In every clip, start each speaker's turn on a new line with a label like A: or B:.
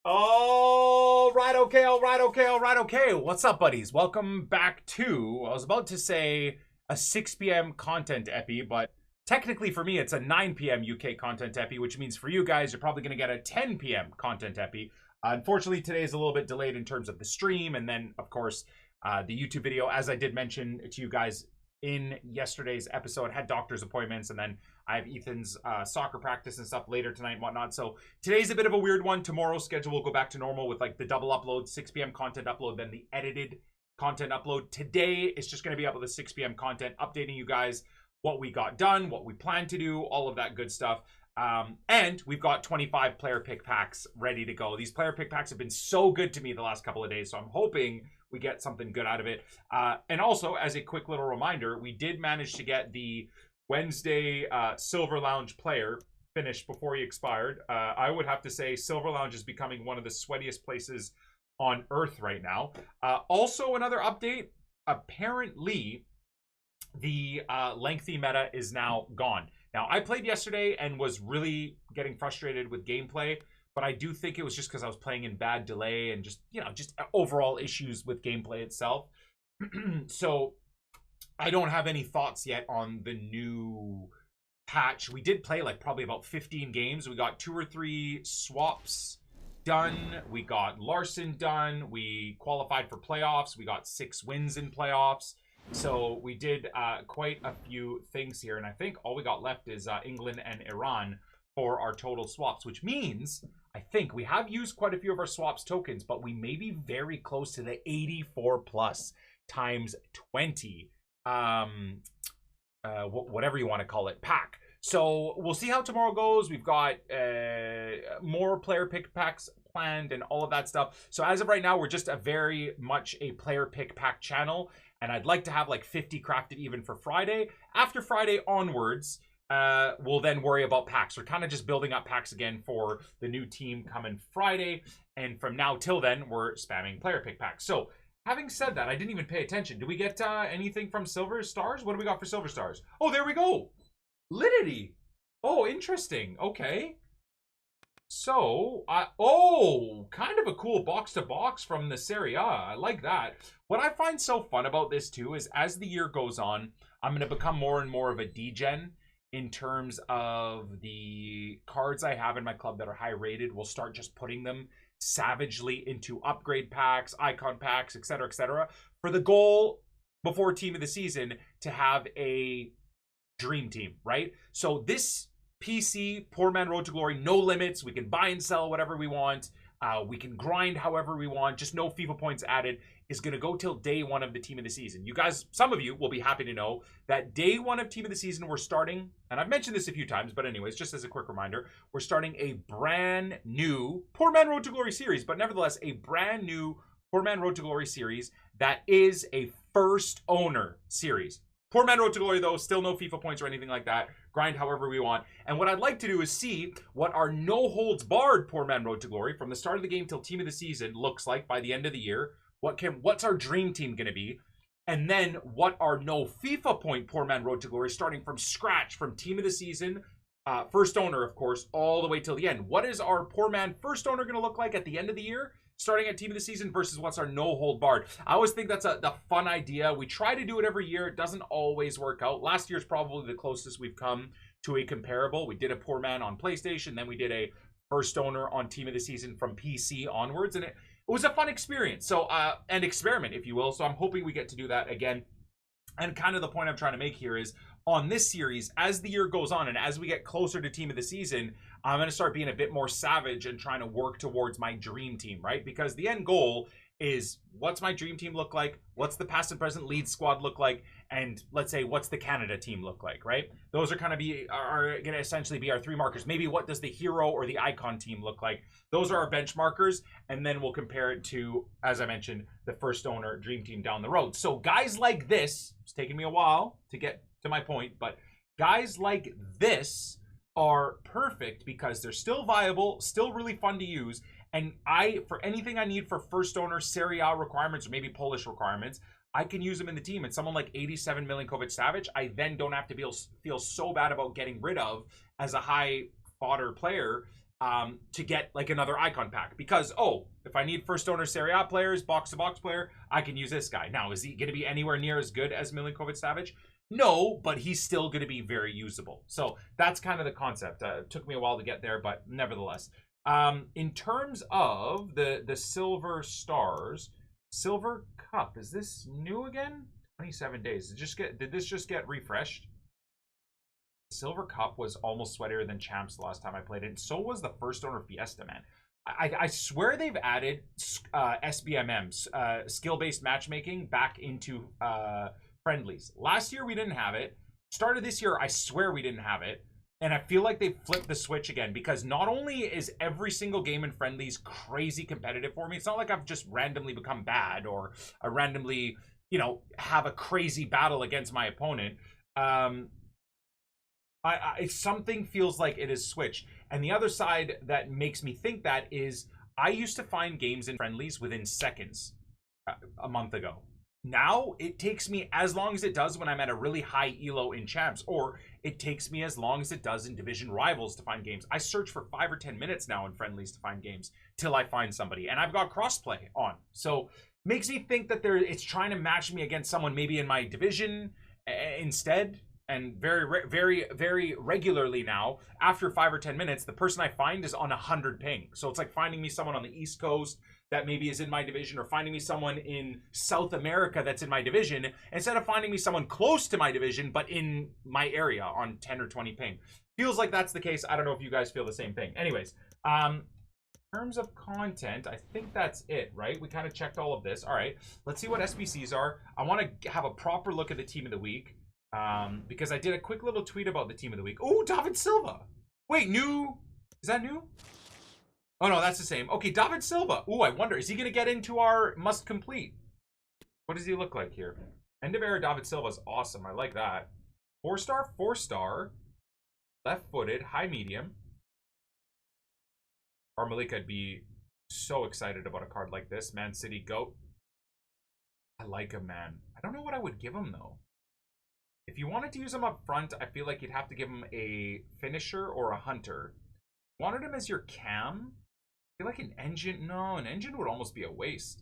A: All right, okay. What's up, buddies? Welcome back to, I was about to say a 6 p.m. content epi, but technically for me, it's a 9 p.m. UK content epi, which means for you guys, you're probably going to get a 10 p.m. content epi. Unfortunately, today is a little bit delayed in terms of the stream, and then, of course, the YouTube video, as I did mention to you guys in yesterday's episode, had doctor's appointments, and then I have Ethan's soccer practice and stuff later tonight and whatnot. So today's a bit of a weird one. Tomorrow's schedule will go back to normal with like the double upload, 6 p.m. content upload, then the edited content upload. Today is just going to be up with the 6 p.m. content, updating you guys what we got done, what we plan to do, all of that good stuff. And we've got 25 player pick packs ready to go. These player pick packs have been so good to me the last couple of days, so I'm hoping we get something good out of it. And also, as a quick little reminder, we did manage to get the Wednesday Silver Lounge player finished before he expired. I would have to say Silver Lounge is becoming one of the sweatiest places on earth right now. Also, another update, apparently the lengthy meta is now gone. Now, I played yesterday and was really getting frustrated with gameplay, but I do think it was just because I was playing in bad delay and just, you know, just overall issues with gameplay itself. So I don't have any thoughts yet on the new patch. We did play like probably about 15 games. We got 2 or 3 swaps done. We got Larson done. We qualified for playoffs. We got 6 wins in playoffs. So we did quite a few things here. And I think all we got left is England and Iran for our total swaps, which means I think we have used quite a few of our swaps tokens, but we may be very close to the 84 plus times 20. Whatever you want to call it, pack. So we'll see how tomorrow goes. We've got more player pick packs planned and all of that stuff. So as of right now, we're just a very much a player pick pack channel, and I'd like to have like 50 crafted even for Friday. After Friday onwards, we'll then worry about packs. We're kind of just building up packs again for the new team coming Friday, and from now till then, we're spamming player pick packs. So having said that, I didn't even pay attention. Do we get anything from Silver Stars? What do we got for Silver Stars? Oh, there we go. Lidity. Oh, interesting. Okay. So, kind of a cool box-to-box from the Serie A. I like that. What I find so fun about this, too, is as the year goes on, I'm going to become more and more of a degen in terms of the cards I have in my club that are high-rated. We'll start just putting them savagely into upgrade packs, icon packs, etc., for the goal before team of the season to have a dream team, right? So this PC, Poor Man Road to Glory, no limits. We can buy and sell whatever we want. We can grind however we want. Just no FIFA points added is going to go till day 1 of the team of the season. You guys, some of you will be happy to know that day 1 of team of the season, we're starting, and I've mentioned this a few times, but anyways, just as a quick reminder, we're starting a brand new Poor Man Road to Glory series, but nevertheless, a brand new Poor Man Road to Glory series that is a first owner series. Poor Man Road to Glory, though, still no FIFA points or anything like that. Grind however we want. And what I'd like to do is see what our no-holds-barred Poor Man Road to Glory from the start of the game till team of the season looks like by the end of the year. What's our dream team going to be? And then what our no FIFA point Poor Man Road to Glory, starting from scratch, from team of the season, first owner, of course, all the way till the end. What is our Poor Man first owner going to look like at the end of the year? Starting at team of the season versus what's our no hold barred. I always think that's the fun idea. We try to do it every year. It doesn't always work out. Last year's probably the closest we've come to a comparable. We did a Poor Man on PlayStation, then we did a first owner on team of the season from PC onwards, and it was a fun experience. So an experiment, if you will. So I'm hoping we get to do that again. And kind of the point I'm trying to make here is on this series, as the year goes on and as we get closer to team of the season, I'm going to start being a bit more savage and trying to work towards my dream team, right? Because the end goal is, what's my dream team look like? What's the past and present lead squad look like? And let's say, what's the Canada team look like, right? Those are going to essentially be our 3 markers. Maybe what does the hero or the icon team look like? Those are our benchmarkers, and then we'll compare it to, as I mentioned, the first owner dream team down the road. So guys like this, it's taken me a while to get to my point, but guys like this are perfect because they're still viable, still really fun to use, and for anything I need for first owner Serie A requirements or maybe Polish requirements, I can use them in the team. And someone like 87 Milinkovic Savic, I then don't have to feel so bad about getting rid of as a high fodder player to get like another icon pack, because oh, if I need first owner Serie A players, box to box player, I can use this guy. Now, is he going to be anywhere near as good as Milinkovic Savic? No, but he's still going to be very usable. So that's kind of the concept. It took me a while to get there, but nevertheless. In terms of the Silver Stars, Silver Cup, is this new again? 27 days. Did this just get refreshed? Silver Cup was almost sweatier than Champs the last time I played it, and so was the first owner Fiesta, man. I swear they've added SBMMs, skill-based matchmaking, back into friendlies. Last year we didn't have it. Started this year, I swear we didn't have it. And I feel like they flipped the switch again, because not only is every single game in friendlies crazy competitive for me, it's not like I've just randomly become bad or I randomly, you know, have a crazy battle against my opponent. Something feels like it is switched. And the other side that makes me think that is I used to find games in friendlies within seconds a month ago. Now it takes me as long as it does when I'm at a really high elo in champs, or it takes me as long as it does in division rivals to find games. I search for 5 or 10 minutes now in friendlies to find games till I find somebody, and I've got crossplay on. So makes me think that it's trying to match me against someone maybe in my division instead. And very regularly now, after 5 or 10 minutes, the person I find is on 100 ping. So it's like finding me someone on the East Coast that maybe is in my division, or finding me someone in South America that's in my division, instead of finding me someone close to my division, but in my area on 10 or 20 ping. Feels like that's the case. I don't know if you guys feel the same thing. Anyways, in terms of content, I think that's it, right? We kind of checked all of this. All right, let's see what SBCs are. I want to have a proper look at the team of the week. Because I did a quick little tweet about the team of the week. Oh, David Silva. Wait, new? Is that new? Oh, no, that's the same. Okay, David Silva. Oh, I wonder, is he going to get into our must complete? What does he look like here? End of era David Silva is awesome. I like that. 4-star, 4-star. Left-footed, high medium. Malika would be so excited about a card like this. Man City GOAT. I like him, man. I don't know what I would give him, though. If you wanted to use him up front, I feel like you'd have to give him a finisher or a hunter. Wanted him as your cam? I feel like an engine. No, an engine would almost be a waste.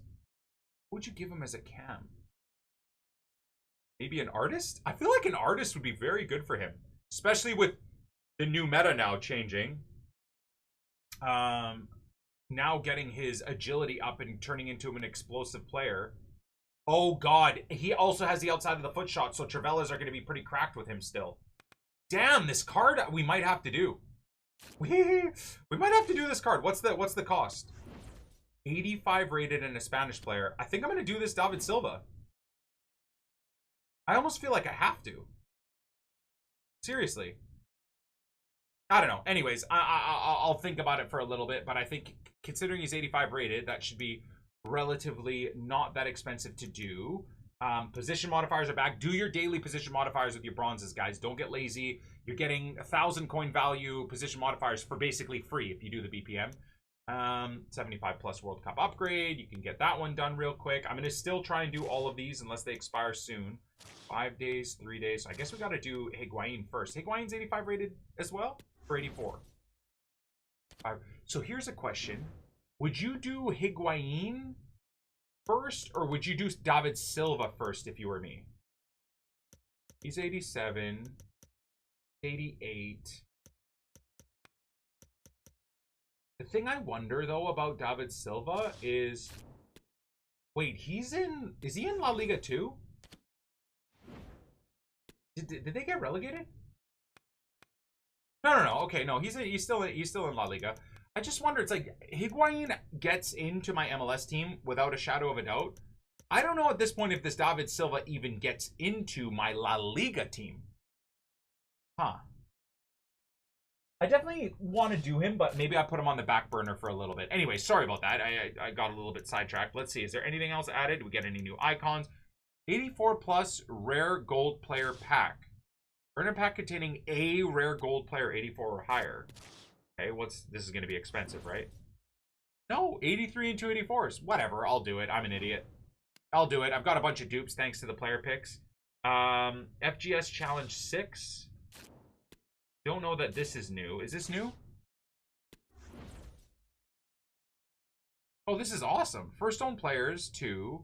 A: What would you give him as a cam? Maybe an artist? I feel like an artist would be very good for him, especially with the new meta now changing. Now getting his agility up and turning into an explosive player. Oh, God. He also has the outside of the foot shot, so Travellas are going to be pretty cracked with him still. Damn, this card we might have to do. We might have to do this card. What's the cost? 85 rated and a Spanish player. I think I'm going to do this David Silva. I almost feel like I have to. Seriously. I don't know. Anyways, I'll think about it for a little bit, but I think considering he's 85 rated, that should be relatively not that expensive to do. Position modifiers are back. Do your daily position modifiers with your bronzes, guys. Don't get lazy. You're getting 1,000 coin value position modifiers for basically free if you do the BPM. 75 plus World Cup upgrade. You can get that one done real quick. I'm going to still try and do all of these unless they expire soon. 5 days, 3 days. So I guess we got to do Higuain first. Higuain's 85 rated as well? For 84. So here's a question. Would you do Higuain first, or would you do David Silva first if you were me? He's 87, 88. The thing I wonder, though, about David Silva is... Wait, is he in La Liga too? Did they get relegated? No. Okay, no, he's still in La Liga. I just wonder, it's like, Higuain gets into my MLS team without a shadow of a doubt. I don't know at this point if this David Silva even gets into my La Liga team. Huh. I definitely want to do him, but maybe I put him on the back burner for a little bit. Anyway, sorry about that. I got a little bit sidetracked. Let's see, is there anything else added? Do we get any new icons? 84 plus rare gold player pack. Earn a pack containing a rare gold player 84 or higher. Okay, this is going to be expensive, right? No, 83 and 284s. Whatever, I'll do it. I'm an idiot. I'll do it. I've got a bunch of dupes thanks to the player picks. FGS Challenge 6. Don't know that this is new. Is this new? Oh, this is awesome. First owned players to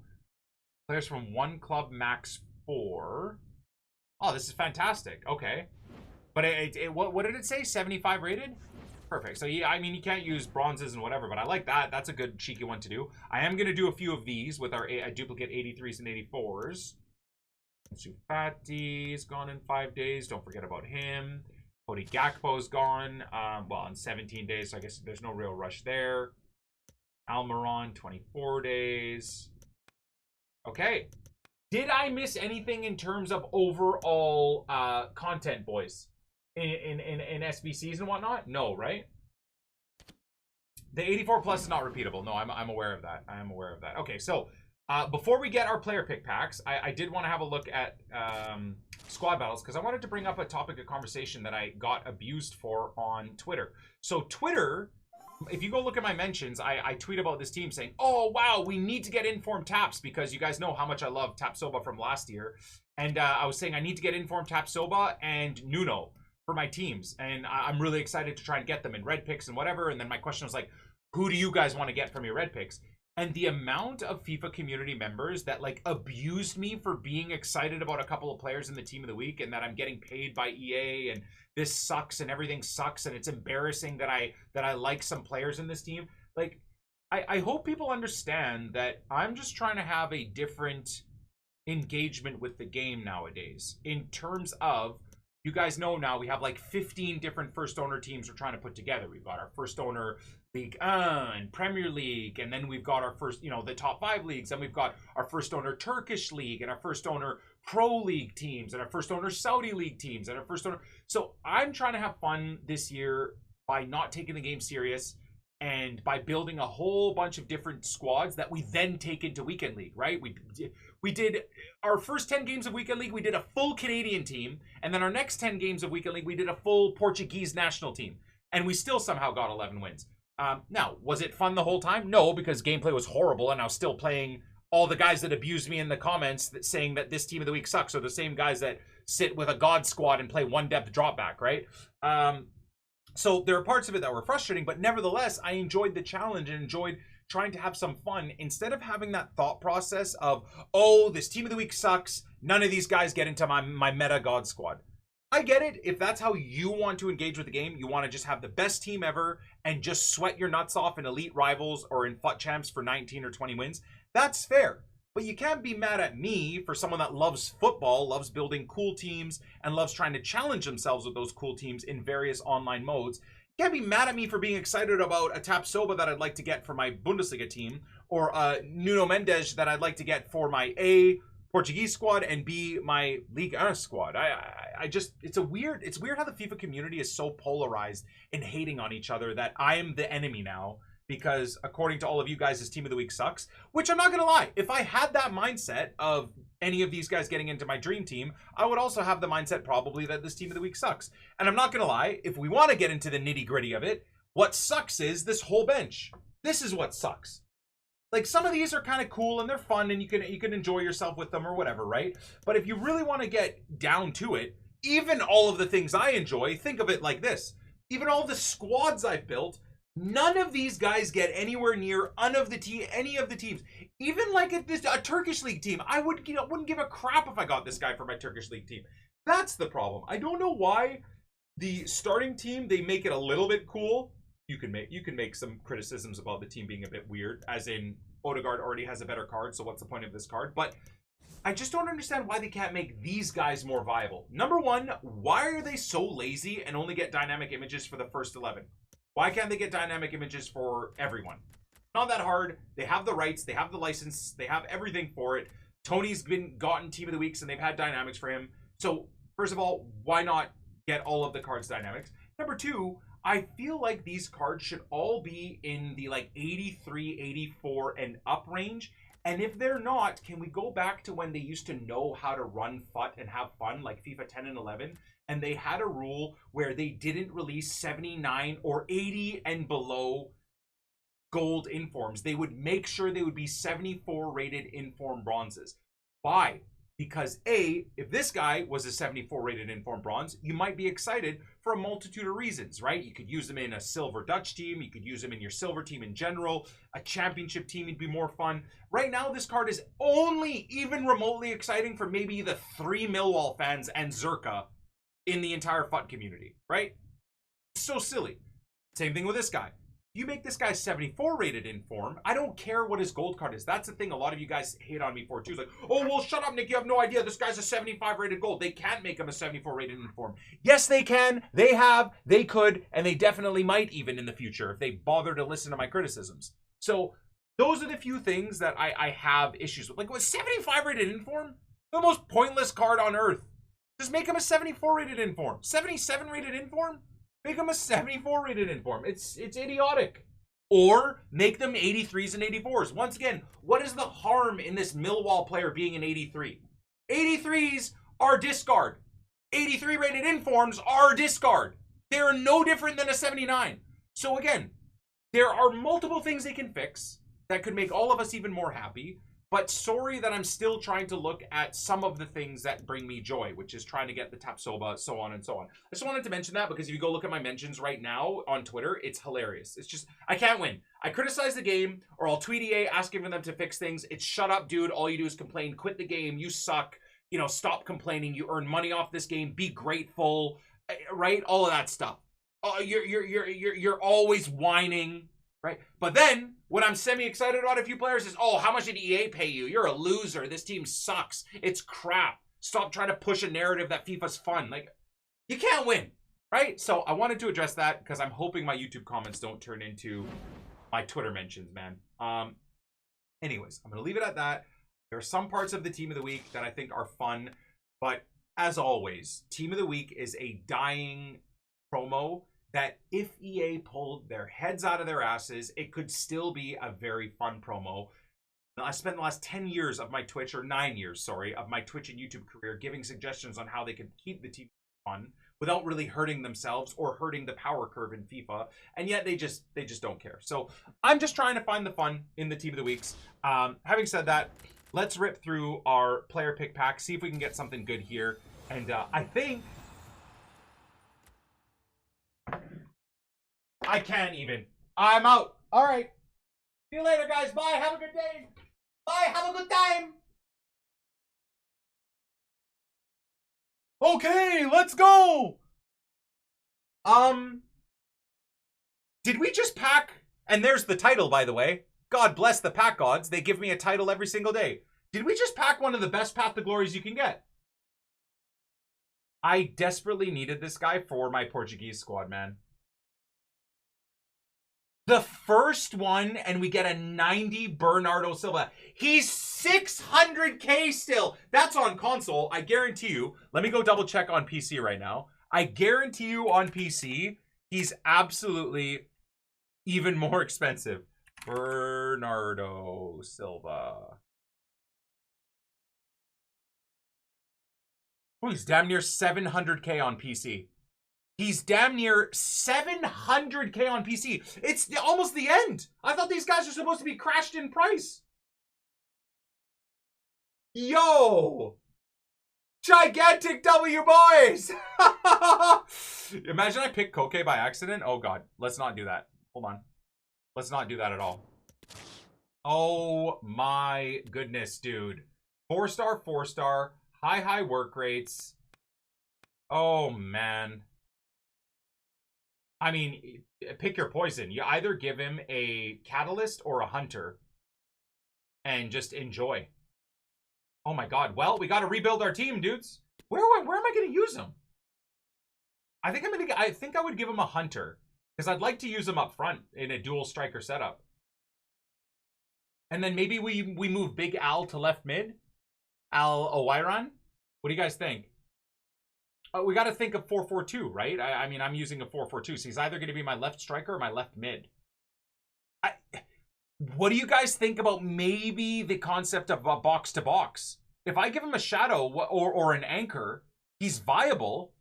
A: players from 1 club max 4. Oh, this is fantastic. Okay. But what did it say? 75 rated? Perfect. So yeah, I mean, you can't use bronzes and whatever, but I like that. That's a good cheeky one to do. I am going to do a few of these with our duplicate 83s and 84s. Sufati's gone in 5 days. Don't forget about him. Cody Gakpo's gone, well, in 17 days, so I guess there's no real rush there. Almiron, 24 days. Okay. Did I miss anything in terms of overall content, boys? In SBCs and whatnot? No, right? The 84 plus is not repeatable. No, I'm aware of that. I am aware of that. Okay, so before we get our player pick packs, I did want to have a look at squad battles because I wanted to bring up a topic of conversation that I got abused for on Twitter. So Twitter, if you go look at my mentions, I tweet about this team saying, oh, wow, we need to get informed taps because you guys know how much I love Tapsoba from last year. And I was saying I need to get informed Tapsoba and Nuno for my teams. And I'm really excited to try and get them in red picks and whatever. And then my question was like, who do you guys want to get from your red picks? And the amount of FIFA community members that like abused me for being excited about a couple of players in the team of the week and that I'm getting paid by EA and this sucks and everything sucks and it's embarrassing that I like some players in this team. Like, I hope people understand that I'm just trying to have a different engagement with the game nowadays in terms of, you guys know now we have like 15 different first owner teams we're trying to put together. We've got our first owner League and Premier League, and then we've got our first, the top 5 leagues, and we've got our first owner Turkish League, and our first owner Pro League teams, and our first owner Saudi League teams, and our first owner. So I'm trying to have fun this year by not taking the game serious and by building a whole bunch of different squads that we then take into Weekend League, right? We did our first 10 games of Weekend League, we did a full Canadian team, and then our next 10 games of Weekend League, we did a full Portuguese national team, and we still somehow got 11 wins. Now, was it fun the whole time? No, because gameplay was horrible, and I was still playing all the guys that abused me in the comments saying that this team of the week sucks are the same guys that sit with a god squad and play 1-depth drop back, right? So there are parts of it that were frustrating, but nevertheless, I enjoyed the challenge and enjoyed trying to have some fun instead of having that thought process of, oh, this team of the week sucks. None of these guys get into my meta god squad. I get it. If that's how you want to engage with the game, you want to just have the best team ever and just sweat your nuts off in elite rivals or in FUT champs for 19 or 20 wins. That's fair. But you can't be mad at me for someone that loves football, loves building cool teams, and loves trying to challenge themselves with those cool teams in various online modes. You can't be mad at me for being excited about a Tapsoba that I'd like to get for my Bundesliga team, or a Nuno Mendes that I'd like to get for my A Portuguese squad and B my Ligue 1 squad. I just, it's weird how the FIFA community is so polarized and hating on each other that I'm the enemy now. Because according to all of you guys, this team of the week sucks. Which I'm not going to lie. If I had that mindset of any of these guys getting into my dream team, I would also have the mindset probably that this team of the week sucks. And I'm not going to lie. If we want to get into the nitty gritty of it, what sucks is this whole bench. This is what sucks. Like, some of these are kind of cool and they're fun and you can enjoy yourself with them or whatever, right? But if you really want to get down to it, even all of the things I enjoy, think of it like this. Even all the squads I've built, none of these guys get anywhere near any of the teams. Even like a Turkish League team, I wouldn't give a crap if I got this guy for my Turkish League team. That's the problem. I don't know why the starting team, they make it a little bit cool. You can make some criticisms about the team being a bit weird, as in Odegaard already has a better card, so what's the point of this card? But I just don't understand why they can't make these guys more viable. Number one, why are they so lazy and only get dynamic images for the first 11? Why can't they get dynamic images for everyone? Not that hard. They have the rights. They have the license. They have everything for it. Tony's gotten team of the weeks and they've had dynamics for him. So first of all, why not get all of the cards dynamics? Number two, I feel like these cards should all be in the like 83, 84 and up range. And if they're not, can we go back to when they used to know how to run FUT and have fun, like FIFA 10 and 11? And they had a rule where they didn't release 79 or 80 and below gold informs. They would make sure they would be 74 rated inform bronzes. Why? Because A, if this guy was a 74 rated informed bronze, you might be excited for a multitude of reasons, right? You could use him in a silver Dutch team. You could use him in your silver team in general. A championship team would be more fun. Right now, this card is only even remotely exciting for maybe the 3 Millwall fans and Zerka in the entire FUT community, right? It's so silly. Same thing with this guy. You make this guy 74 rated in form, I don't care what his gold card is. That's the thing a lot of you guys hate on me for too. It's like, oh, well, shut up, Nick. You have no idea. This guy's a 75 rated gold. They can't make him a 74 rated in form. Yes, they can. They have. They could. And they definitely might even in the future if they bother to listen to my criticisms. So those are the few things that I have issues with. Like, was 75 rated in form? The most pointless card on earth. Just make him a 74 rated in form. 77 rated in form? Make them a 74 rated in form. It's idiotic. Or make them 83s and 84s. Once again, what is the harm in this Millwall player being an 83? 83s are discard. 83 rated informs are discard. They're no different than a 79. So again, there are multiple things they can fix that could make all of us even more happy. But sorry that I'm still trying to look at some of the things that bring me joy, which is trying to get the Tapsoba, so on and so on. I just wanted to mention that because if you go look at my mentions right now on Twitter, it's hilarious. It's just, I can't win. I criticize the game, or I'll tweet EA asking for them to fix things. It's shut up, dude. All you do is complain. Quit the game. You suck. You know, stop complaining. You earn money off this game. Be grateful. Right? All of that stuff. You're always whining. Right? But then, what I'm semi-excited about a few players is, oh, how much did EA pay you? You're a loser. This team sucks. It's crap. Stop trying to push a narrative that FIFA's fun. Like, you can't win, right? So I wanted to address that because I'm hoping my YouTube comments don't turn into my Twitter mentions, man. Anyways, I'm going to leave it at that. There are some parts of the Team of the Week that I think are fun, but as always, Team of the Week is a dying promo that if EA pulled their heads out of their asses, it could still be a very fun promo. Now, I spent the last 10 years of my Twitch, or 9 years, sorry, of my Twitch and YouTube career giving suggestions on how they could keep the team fun without really hurting themselves or hurting the power curve in FIFA, and yet they just don't care. So I'm just trying to find the fun in the Team of the Weeks. Having said that, let's rip through our player pick pack, see if we can get something good here. And I think I can't even. I'm out. All right. See you later, guys. Bye. Have a good day. Bye. Have a good time. Okay, let's go. Did we just pack? And there's the title, by the way. God bless the pack gods. They give me a title every single day. Did we just pack one of the best Path to Glories you can get? I desperately needed this guy for my Portuguese squad, man. The first one, and we get a 90 Bernardo Silva. He's 600k still. That's on console. I guarantee you. Let me go double check on PC right now. I guarantee you on PC, he's absolutely even more expensive. Bernardo Silva. Oh, he's damn near 700k on PC. He's damn near 700k on PC. It's almost the end. I thought these guys are supposed to be crashed in price. Yo! Gigantic W, boys! Imagine I picked Koke by accident. Oh, God. Let's not do that. Hold on. Let's not do that at all. Oh, my goodness, dude. 4-star, 4-star. High work rates. Oh, man. I mean, pick your poison. You either give him a Catalyst or a Hunter and just enjoy. Oh my God. Well, we got to rebuild our team, dudes. Where am I going to use him? I think I would give him a Hunter because I'd like to use him up front in a dual striker setup. And then maybe we move Big Al to left mid. Al Owairan. What do you guys think? We got to think of 4-4-2, right? I mean, I'm using a 4-4-2, so he's either going to be my left striker or my left mid. What do you guys think about maybe the concept of a box-to-box? If I give him a shadow or an anchor, he's viable.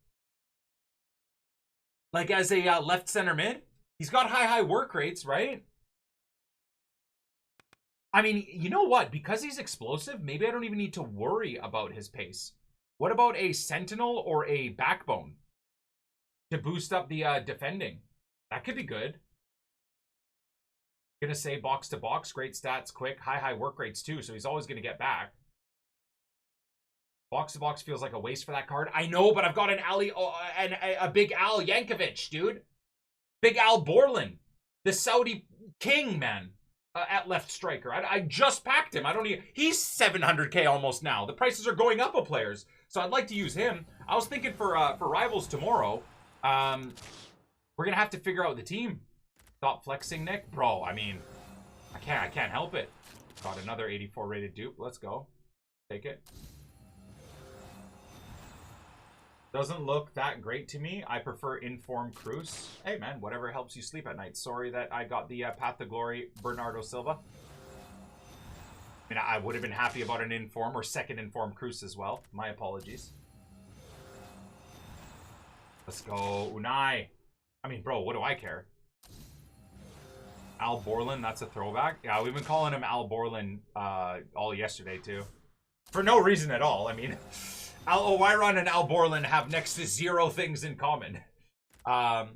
A: Like as a left center mid. He's got high work rates, right? I mean, you know what? Because he's explosive, maybe I don't even need to worry about his pace. What about a Sentinel or a Backbone to boost up the defending? That could be good. Gonna say box to box, great stats, quick, high work rates too, so he's always gonna get back. Box to box feels like a waste for that card. I know, but I've got an a big Al Yankovic, dude. Big Al Borland, the Saudi king, man, at left striker. I just packed him. I don't need. He's 700k almost now. The prices are going up of players, so I'd like to use him. I was thinking for rivals tomorrow, we're gonna have to figure out the team. Stop flexing, Nick, bro. I mean, I can't help it. Got another 84 rated dupe. Let's go. Take it. Doesn't look that great to me. I prefer Inform Cruz. Hey, man, whatever helps you sleep at night. Sorry that I got the Path to Glory Bernardo Silva. I mean, I would have been happy about an Inform or second Inform Cruz as well. My apologies. Let's go, Unai. I mean, bro, what do I care? Al Borland, that's a throwback. Yeah, we've been calling him Al Borland all yesterday, too. For no reason at all. I mean... Al Oiron and Al Borland have next to 0 things in common. Well,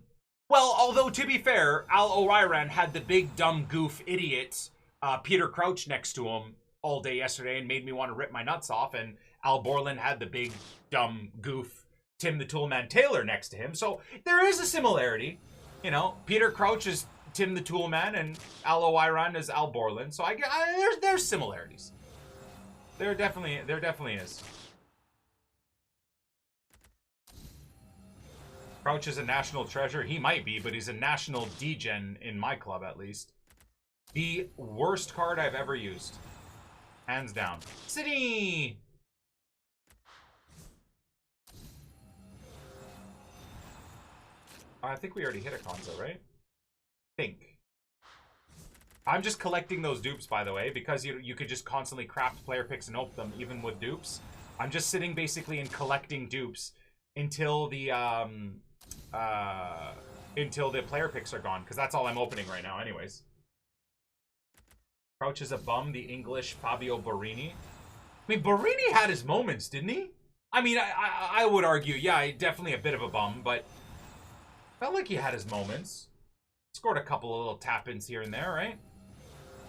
A: although to be fair, Al Oiron had the big dumb goof idiot Peter Crouch next to him all day yesterday and made me want to rip my nuts off, and Al Borland had the big dumb goof Tim the Toolman Taylor next to him. So there is a similarity. You know, Peter Crouch is Tim the Toolman and Al Oiron is Al Borland. So there's similarities. There definitely is. Crouch is a national treasure. He might be, but he's a national degen in my club, at least. The worst card I've ever used. Hands down. City! I think we already hit a Konzo, right? Think. I'm just collecting those dupes, by the way, because you could just constantly craft player picks and open them, even with dupes. I'm just sitting basically and collecting dupes until the player picks are gone, because that's all I'm opening right now anyways. Crouch is a bum, the English Fabio Borini. I mean, Borini had his moments, didn't he? I mean, I would argue, yeah, definitely a bit of a bum, but felt like he had his moments. Scored a couple of little tap-ins here and there, right?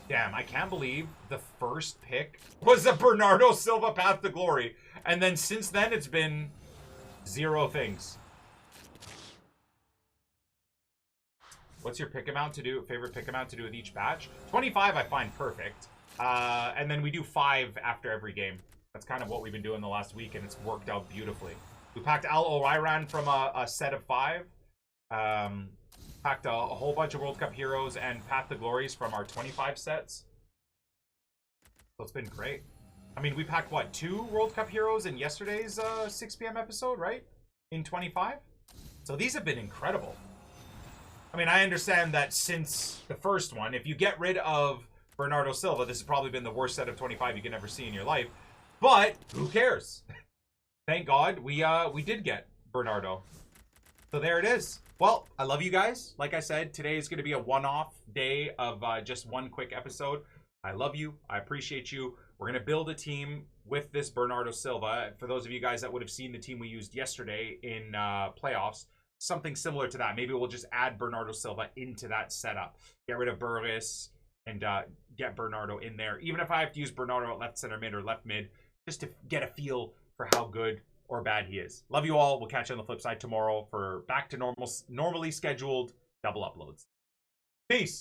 A: Damn, I can't believe the first pick was a Bernardo Silva Path to Glory, and then since then it's been 0 things. What's your pick amount to do? Favorite pick amount to do with each batch? 25 I find perfect. And then we do 5 after every game. That's kind of what we've been doing the last week, and it's worked out beautifully. We packed Al Oiron from a set of 5. Packed a whole bunch of World Cup heroes and Path to Glories from our 25 sets. So it's been great. I mean, we packed, what, 2 World Cup heroes in yesterday's 6 p.m. episode, right? In 25? So these have been incredible. I mean, I understand that since the first one, if you get rid of Bernardo Silva, this has probably been the worst set of 25 you can ever see in your life. But who cares? Thank God we did get Bernardo. So there it is. Well, I love you guys. Like I said, today is going to be a one-off day of just one quick episode. I love you. I appreciate you. We're going to build a team with this Bernardo Silva. For those of you guys that would have seen the team we used yesterday in playoffs, something similar to that. Maybe we'll just add Bernardo Silva into that setup. Get rid of Burris and get Bernardo in there. Even if I have to use Bernardo at left center mid or left mid, just to get a feel for how good or bad he is. Love you all. We'll catch you on the flip side tomorrow for back to normally scheduled double uploads. Peace.